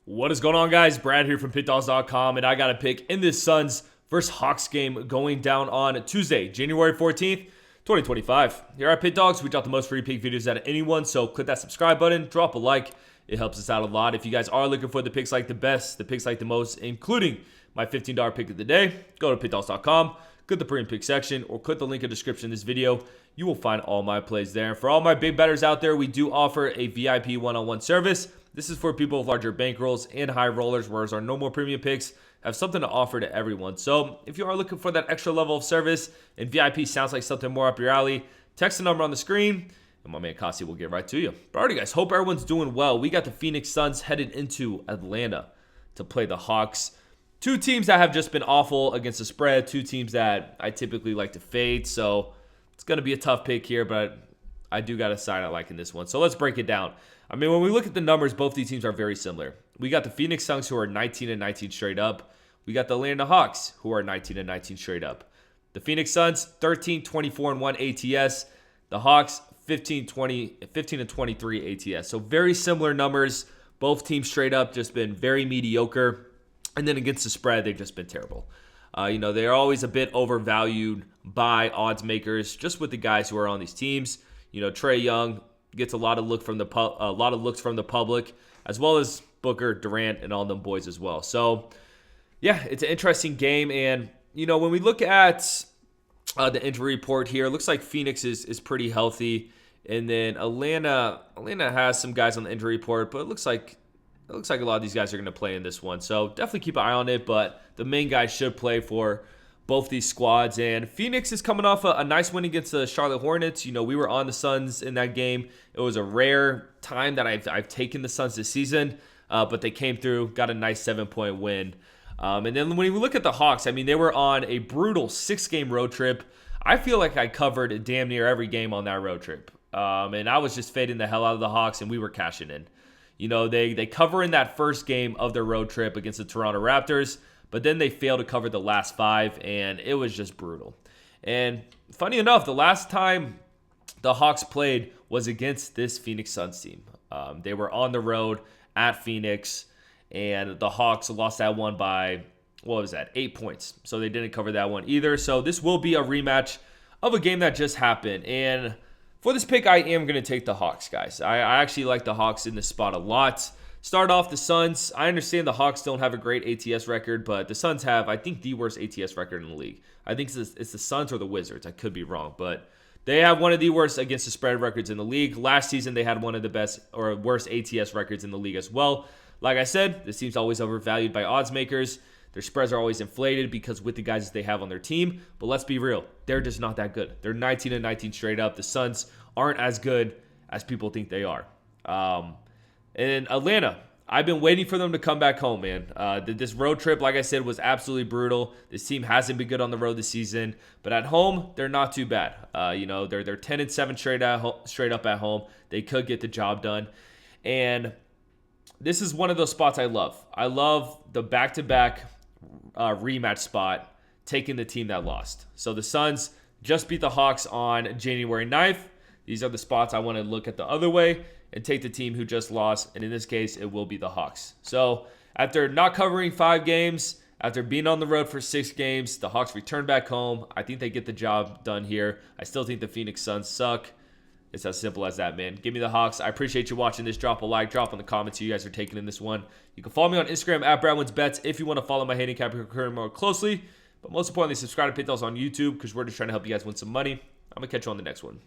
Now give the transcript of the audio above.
What is going on, guys? Brad here from Pickdawgz.com, and I got a pick in this Suns versus Hawks game going down on Tuesday, January 14th, 2025. Here at Pick Dawgz, we drop the most free pick videos out of anyone, so click that subscribe button, drop a like. It helps us out a lot. If you guys are looking for the picks like the best, the picks like the most, including my $15 pick of the day, go to Pickdawgz.com, click the premium pick section, or click the link in the description of this video. You will find all my plays there. And for all my big bettors out there, we do offer a VIP one-on-one service. This is for people with larger bankrolls and high rollers, whereas our normal premium picks have something to offer to everyone. So if you are looking for that extra level of service and VIP sounds like something more up your alley, text the number on the screen, and my man Kasi will get right to you. But alrighty, guys, hope everyone's doing well. We got the Phoenix Suns headed into Atlanta to play the Hawks. Two teams that have just been awful against the spread, two teams that I typically like to fade. So it's going to be a tough pick here, but I do got a side I like in this one. So let's break it down. I mean, when we look at the numbers, both these teams are very similar. We got the Phoenix Suns, who are 19-19 straight up. We got the Atlanta Hawks, who are 19-19 straight up. The Phoenix Suns, 13-24-1 ATS. The Hawks, 15-23 ATS. So very similar numbers. Both teams straight up just been very mediocre. And then against the spread, they've just been terrible. They're always a bit overvalued by odds makers, just with the guys who are on these teams. Trae Young gets a lot of looks from the public, as well as Booker, Durant, and all them boys as well. So, yeah, it's an interesting game. And when we look at the injury report here, it looks like Phoenix is pretty healthy, and then Atlanta has some guys on the injury report, but it looks like a lot of these guys are going to play in this one. So definitely keep an eye on it, but the main guys should play for both these squads. And Phoenix is coming off a nice win against the Charlotte Hornets. We were on the Suns in that game. It was a rare time that I've taken the Suns this season, but they came through, got a nice 7-point win. And then when we look at the Hawks, I mean, they were on a brutal 6-game road trip. I feel like I covered damn near every game on that road trip. And I was just fading the hell out of the Hawks, and we were cashing in. They cover in that first game of their road trip against the Toronto Raptors, but then they failed to cover the last 5, and it was just brutal. And funny enough, the last time the Hawks played was against this Phoenix Suns team. They were on the road at Phoenix, and the Hawks lost that one by, 8 points. So they didn't cover that one either. So this will be a rematch of a game that just happened. And for this pick, I am going to take the Hawks, guys. I actually like the Hawks in this spot a lot. Start off the Suns. I understand the Hawks don't have a great ATS record, but the Suns have, I think, the worst ATS record in the league. I think it's the Suns or the Wizards. I could be wrong, but they have one of the worst against the spread records in the league. Last season, they had one of the best or worst ATS records in the league as well. Like I said, this team's always overvalued by odds makers. Their spreads are always inflated because with the guys that they have on their team. But let's be real, they're just not that good. They're 19-19 straight up. The Suns aren't as good as people think they are. And Atlanta, I've been waiting for them to come back home, man. This road trip, like I said, was absolutely brutal. This team hasn't been good on the road this season, but at home, they're not too bad. They're 10-7 straight up at home. They could get the job done, and this is one of those spots I love. I love the back-to-back rematch spot, taking the team that lost. So the Suns just beat the Hawks on January 9th. These are the spots I want to look at the other way and take the team who just lost, and in this case, it will be the Hawks. So after not covering 5 games, after being on the road for 6 games, the Hawks return back home. I think they get the job done here. I still think the Phoenix Suns suck. It's as simple as that, man. Give me the Hawks. I appreciate you watching this. Drop a like. Drop in the comments who you guys are taking in this one. You can follow me on Instagram at BradWinsBets if you want to follow my handicapper career more closely. But most importantly, subscribe to Pick Dawgz on YouTube because we're just trying to help you guys win some money. I'm going to catch you on the next one.